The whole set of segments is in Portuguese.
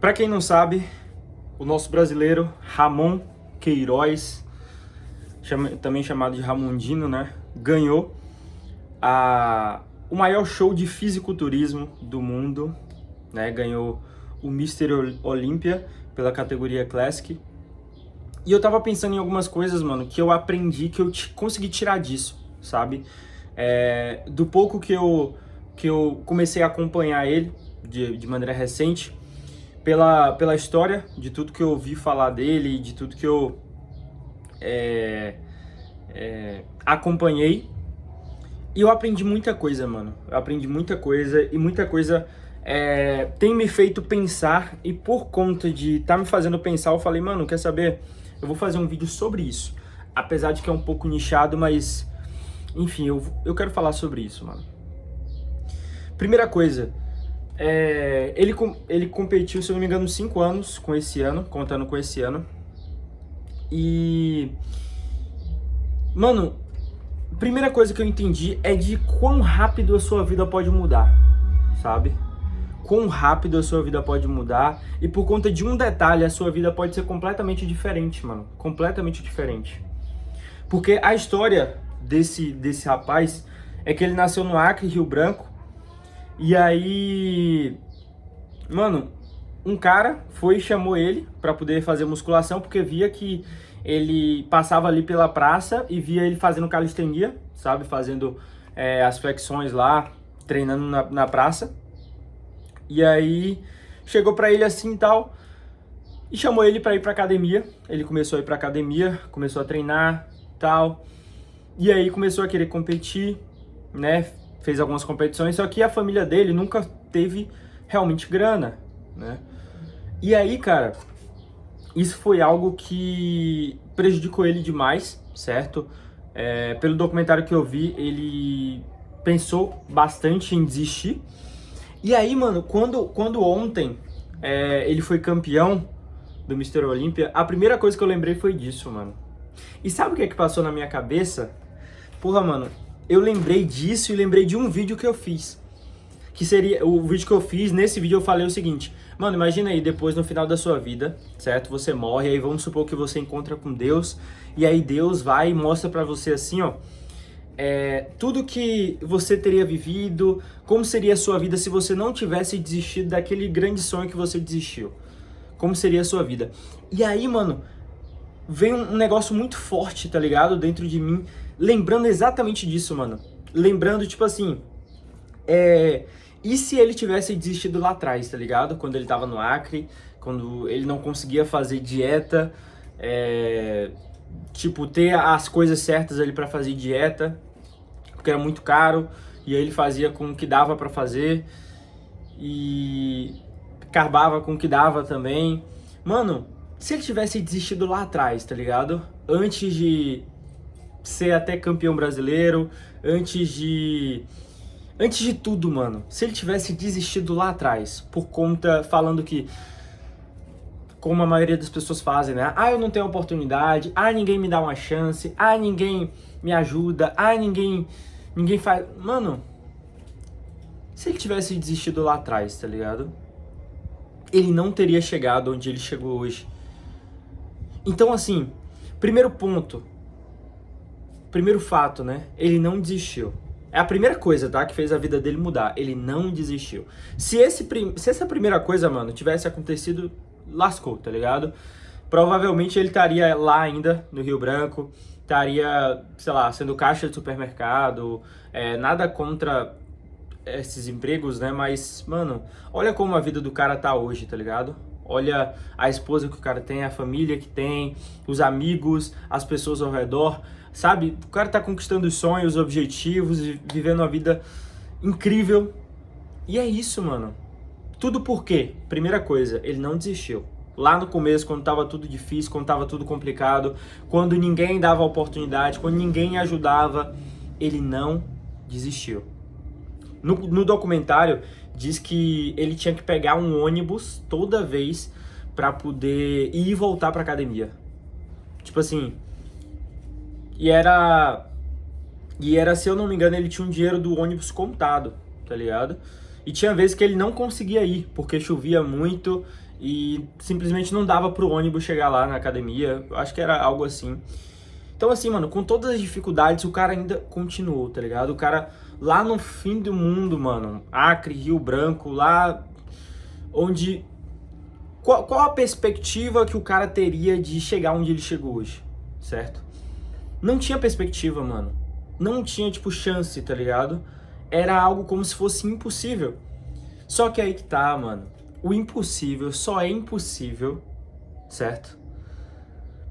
Para quem não sabe, o nosso brasileiro Ramon Queiroz, também chamado de Ramondino, né, ganhou o maior show de fisiculturismo do mundo, né, ganhou o Mr. Olympia pela categoria Classic. E eu tava pensando em algumas coisas, mano, que eu aprendi, que eu consegui tirar disso, sabe? Do pouco que eu comecei a acompanhar ele de maneira recente, pela história, de tudo que eu ouvi falar dele, de tudo que eu acompanhei. E eu aprendi muita coisa, mano. Eu aprendi muita coisa e muita coisa tem me feito pensar. E por conta de me fazendo pensar, eu falei, mano, quer saber? Eu vou fazer um vídeo sobre isso. Apesar de que é um pouco nichado, mas... Enfim, eu quero falar sobre isso, mano. Primeira coisa, ele competiu, se eu não me engano, 5 anos com esse ano, contando com esse ano. E... Mano, primeira coisa que eu entendi é de quão rápido a sua vida pode mudar, sabe? Quão rápido a sua vida pode mudar, e por conta de um detalhe, a sua vida pode ser completamente diferente, mano. Completamente diferente. Porque a história desse rapaz é que ele nasceu no Acre, Rio Branco, e aí, mano, um cara foi e chamou ele pra poder fazer musculação, porque via que ele passava ali pela praça e via ele fazendo calistenia, sabe? Fazendo as flexões lá, treinando na praça. E aí chegou pra ele assim e tal, e chamou ele pra ir pra academia. Ele começou a ir pra academia, começou a treinar e tal. E aí começou a querer competir, né? Fez algumas competições, só que a família dele nunca teve realmente grana, né? E aí, cara, isso foi algo que prejudicou ele demais, certo? Pelo documentário que eu vi, ele pensou bastante em desistir. E aí, mano, quando ontem ele foi campeão do Mr. Olympia, a primeira coisa que eu lembrei foi disso, mano. E sabe o que é que passou na minha cabeça? Porra, mano, eu lembrei disso e lembrei de um vídeo que eu fiz. Que seria o vídeo que eu fiz. Nesse vídeo eu falei o seguinte: mano, imagina aí, depois no final da sua vida, certo? Você morre, aí vamos supor que você encontra com Deus, e aí Deus vai e mostra pra você assim, ó, tudo que você teria vivido, como seria a sua vida se você não tivesse desistido daquele grande sonho que você desistiu. Como seria a sua vida. E aí, mano, vem um negócio muito forte, tá ligado? Dentro de mim, lembrando exatamente disso, mano. Lembrando, tipo assim, e se ele tivesse desistido lá atrás, tá ligado? Quando ele tava no Acre, quando ele não conseguia fazer dieta, tipo, ter as coisas certas ali pra fazer dieta, porque era muito caro, e aí ele fazia com o que dava pra fazer, e carbava com o que dava também. Mano, se ele tivesse desistido lá atrás, tá ligado? Antes de ser até campeão brasileiro, antes de tudo, mano. Se ele tivesse desistido lá atrás, por conta, falando que, como a maioria das pessoas fazem, né? Ah, eu não tenho oportunidade, ah, ninguém me dá uma chance, ah, ninguém me ajuda, ah, ninguém faz... Mano, se ele tivesse desistido lá atrás, tá ligado? Ele não teria chegado onde ele chegou hoje. Então, assim, primeiro ponto, primeiro fato, né? Ele não desistiu. É a primeira coisa, tá? Que fez a vida dele mudar. Ele não desistiu. Se essa primeira coisa, mano, tivesse acontecido, lascou, tá ligado? Provavelmente ele estaria lá ainda, no Rio Branco, estaria, sei lá, sendo caixa de supermercado, nada contra esses empregos, né? Mas, mano, olha como a vida do cara tá hoje, tá ligado? Olha a esposa que o cara tem, a família que tem, os amigos, as pessoas ao redor, sabe? O cara tá conquistando os sonhos, os objetivos, e vivendo uma vida incrível. E é isso, mano. Tudo por quê? Primeira coisa, ele não desistiu. Lá no começo, quando tava tudo difícil, quando tava tudo complicado, quando ninguém dava oportunidade, quando ninguém ajudava, ele não desistiu. No documentário, diz que ele tinha que pegar um ônibus toda vez pra poder ir e voltar pra academia. Tipo assim... E era, se eu não me engano, ele tinha um dinheiro do ônibus contado, tá ligado? E tinha vezes que ele não conseguia ir, porque chovia muito e simplesmente não dava pro ônibus chegar lá na academia. Eu acho que era algo assim. Então assim, mano, com todas as dificuldades, o cara ainda continuou, tá ligado? O cara lá no fim do mundo, mano, Acre, Rio Branco, lá onde... Qual a perspectiva que o cara teria de chegar onde ele chegou hoje, certo? Não tinha perspectiva, mano. Não tinha, tipo, chance, tá ligado? Era algo como se fosse impossível. Só que aí que tá, mano. O impossível só é impossível, certo?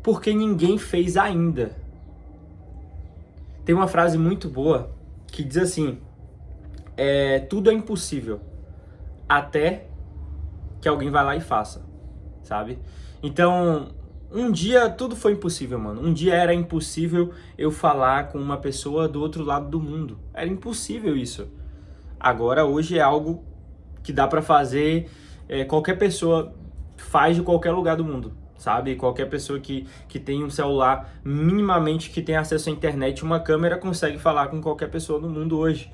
Porque ninguém fez ainda. Tem uma frase muito boa que diz assim: tudo é impossível até que alguém vai lá e faça, sabe? Então, um dia tudo foi impossível, mano. Um dia era impossível eu falar com uma pessoa do outro lado do mundo. Era impossível isso. Agora, hoje é algo que dá pra fazer, qualquer pessoa faz de qualquer lugar do mundo, sabe? Qualquer pessoa que tem um celular, minimamente que tem acesso à internet, uma câmera, consegue falar com qualquer pessoa do mundo hoje.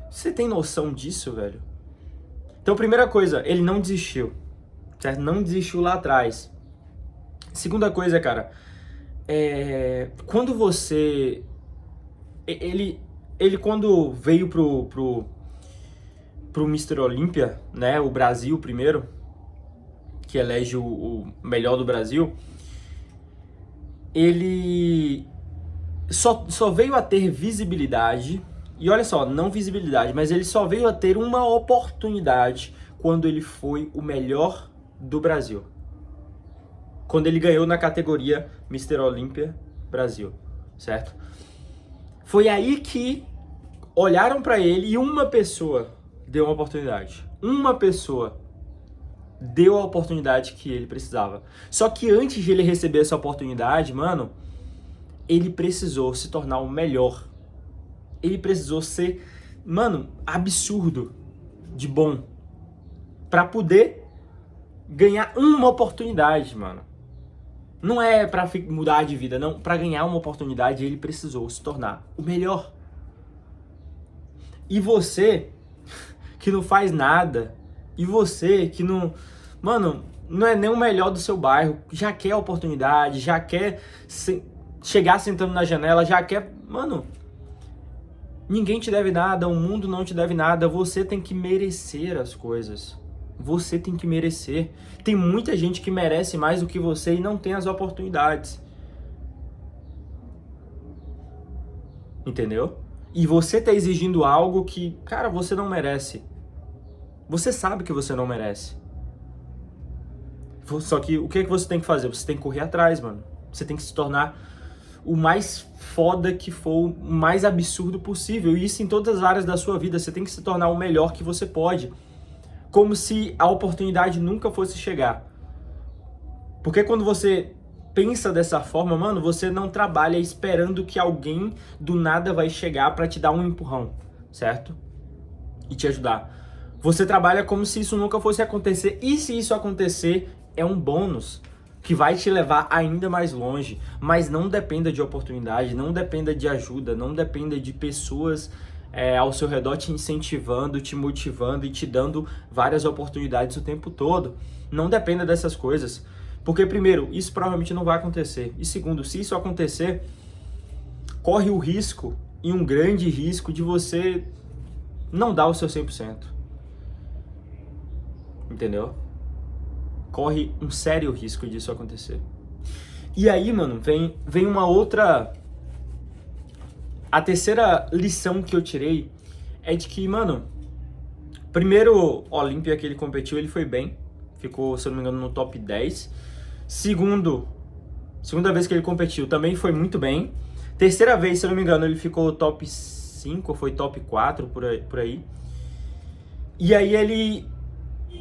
Você tem noção disso, velho? Então, primeira coisa, ele não desistiu, certo? Não desistiu lá atrás. Segunda coisa, cara, quando você... Ele quando veio pro Mr. Olímpia, né, o Brasil primeiro, que elege o melhor do Brasil, ele só veio a ter visibilidade, e olha só, não visibilidade, mas ele só veio a ter uma oportunidade quando ele foi o melhor do Brasil. Quando ele ganhou na categoria Mr. Olímpia Brasil, certo? Foi aí que olharam pra ele e uma pessoa deu uma oportunidade. Uma pessoa deu a oportunidade que ele precisava. Só que antes de ele receber essa oportunidade, mano, ele precisou se tornar o melhor. Ele precisou ser, mano, absurdo de bom pra poder ganhar uma oportunidade, mano. Não é pra mudar de vida, não. Pra ganhar uma oportunidade, ele precisou se tornar o melhor. E você, que não faz nada, e você que não... Mano, não é nem o melhor do seu bairro, já quer oportunidade, já quer chegar sentando na janela, já quer... Mano, ninguém te deve nada, o mundo não te deve nada, você tem que merecer as coisas. Você tem que merecer. Tem muita gente que merece mais do que você e não tem as oportunidades. Entendeu? E você tá exigindo algo que, cara, você não merece. Você sabe que você não merece. Só que o que você tem que fazer? Você tem que correr atrás, mano. Você tem que se tornar o mais foda que for, o mais absurdo possível. E isso em todas as áreas da sua vida. Você tem que se tornar o melhor que você pode. Como se a oportunidade nunca fosse chegar. Porque quando você pensa dessa forma, mano, você não trabalha esperando que alguém do nada vai chegar pra te dar um empurrão, certo? E te ajudar. Você trabalha como se isso nunca fosse acontecer. E se isso acontecer, é um bônus que vai te levar ainda mais longe. Mas não dependa de oportunidade, não dependa de ajuda, não dependa de pessoas ao seu redor te incentivando, te motivando e te dando várias oportunidades o tempo todo. Não dependa dessas coisas. Porque, primeiro, isso provavelmente não vai acontecer. E segundo, se isso acontecer, corre o risco, e um grande risco, de você não dar o seu 100%. Entendeu? Corre um sério risco disso acontecer. E aí, mano, vem uma outra... A terceira lição que eu tirei é de que, mano, primeiro Olímpia que ele competiu, ele foi bem. Ficou, se eu não me engano, no top 10. Segunda vez que ele competiu, também foi muito bem. Terceira vez, se eu não me engano, ele ficou top 5, ou foi top 4, por aí. E aí ele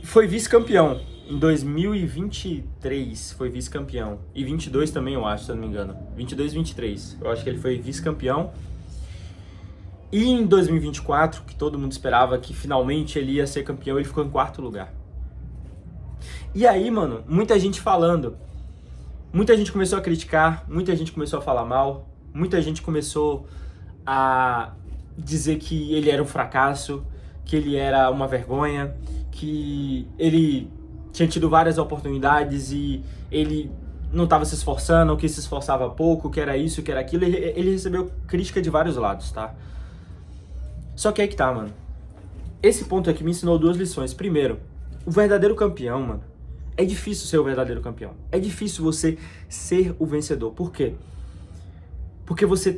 foi vice-campeão. Em 2023 foi vice-campeão. E 22 também, eu acho, se eu não me engano. 22 e 23. Eu acho que ele foi vice-campeão. E em 2024, que todo mundo esperava que finalmente ele ia ser campeão, ele ficou em 4º lugar. E aí, mano, muita gente falando. Muita gente começou a criticar, muita gente começou a falar mal, muita gente começou a dizer que ele era um fracasso, que ele era uma vergonha, que ele tinha tido várias oportunidades e ele não estava se esforçando, ou que se esforçava pouco, que era isso, que era aquilo. Ele recebeu crítica de vários lados, tá? Só que aí que tá, mano. Esse ponto aqui me ensinou duas lições. Primeiro, o verdadeiro campeão, mano, é difícil ser o verdadeiro campeão. É difícil você ser o vencedor. Por quê? Porque você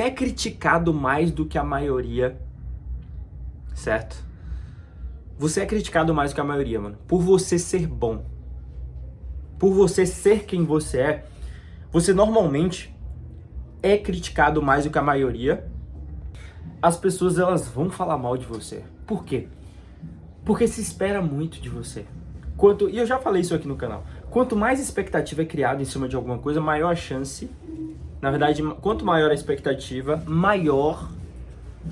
é criticado mais do que a maioria, certo? Você é criticado mais do que a maioria, mano, por você ser bom. Por você ser quem você é, você normalmente é criticado mais do que a maioria. As pessoas, elas vão falar mal de você. Por quê? Porque se espera muito de você. E eu já falei isso aqui no canal. Quanto mais expectativa é criada em cima de alguma coisa, maior a chance. Na verdade, quanto maior a expectativa, maior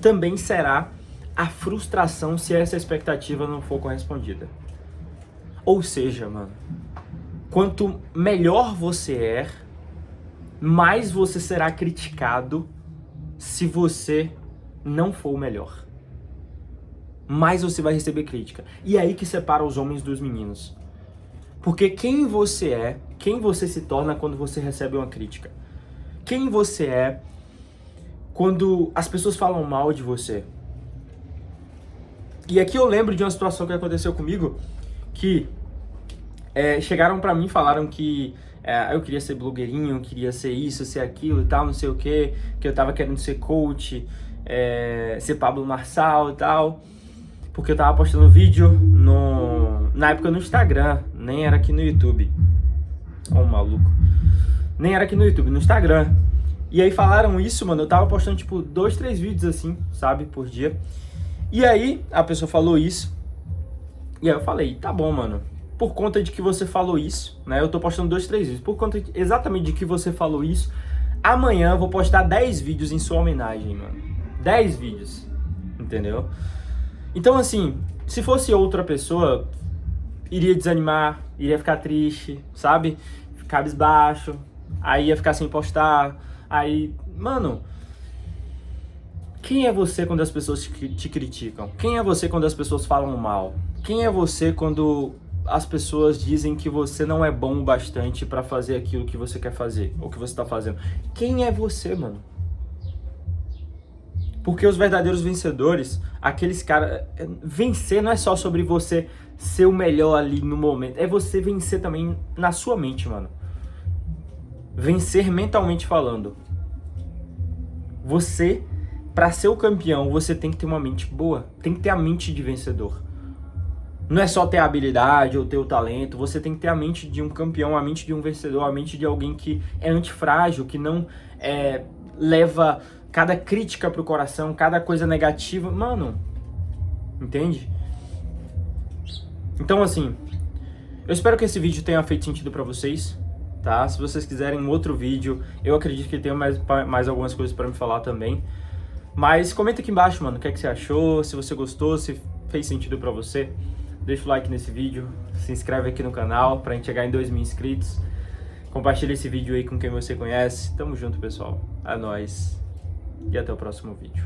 também será a frustração se essa expectativa não for correspondida. Ou seja, mano, quanto melhor você é, mais você será criticado se você não for o melhor. Mais você vai receber crítica. E é aí que separa os homens dos meninos. Porque quem você é, quem você se torna quando você recebe uma crítica. Quem você é quando as pessoas falam mal de você. E aqui eu lembro de uma situação que aconteceu comigo, que chegaram pra mim e falaram que eu queria ser blogueirinho, queria ser isso, ser aquilo e tal, não sei o que eu tava querendo ser coach, ser Pablo Marçal e tal, porque eu tava postando vídeo na época no Instagram, nem era aqui no YouTube. Ó, um maluco. Nem era aqui no YouTube, no Instagram. E aí falaram isso, mano, eu tava postando tipo 2, 3 vídeos assim, sabe, por dia. E aí a pessoa falou isso, e aí eu falei, tá bom, mano, por conta de que você falou isso, né, eu tô postando 2, 3 vídeos, por conta exatamente de que você falou isso, amanhã eu vou postar 10 vídeos em sua homenagem, mano, 10 vídeos, entendeu? Então assim, se fosse outra pessoa, iria desanimar, iria ficar triste, sabe, cabisbaixo, aí ia ficar sem postar, aí, mano... Quem é você quando as pessoas te criticam? Quem é você quando as pessoas falam mal? Quem é você quando as pessoas dizem que você não é bom o bastante pra fazer aquilo que você quer fazer, ou que você tá fazendo? Quem é você, mano? Porque os verdadeiros vencedores, aqueles caras... Vencer não é só sobre você ser o melhor ali no momento, é você vencer também na sua mente, mano. Vencer mentalmente falando. Você... Pra ser o campeão, você tem que ter uma mente boa, tem que ter a mente de vencedor. Não é só ter a habilidade ou ter o talento, você tem que ter a mente de um campeão, a mente de um vencedor, a mente de alguém que é antifrágil, que não leva cada crítica pro coração, cada coisa negativa. Mano, entende? Então assim, eu espero que esse vídeo tenha feito sentido pra vocês, tá? Se vocês quiserem um outro vídeo, eu acredito que tem mais algumas coisas pra me falar também. Mas comenta aqui embaixo, mano, o que é que você achou, se você gostou, se fez sentido pra você. Deixa o like nesse vídeo, se inscreve aqui no canal pra gente chegar em 2.000 inscritos. Compartilha esse vídeo aí com quem você conhece. Tamo junto, pessoal. É nóis. E até o próximo vídeo.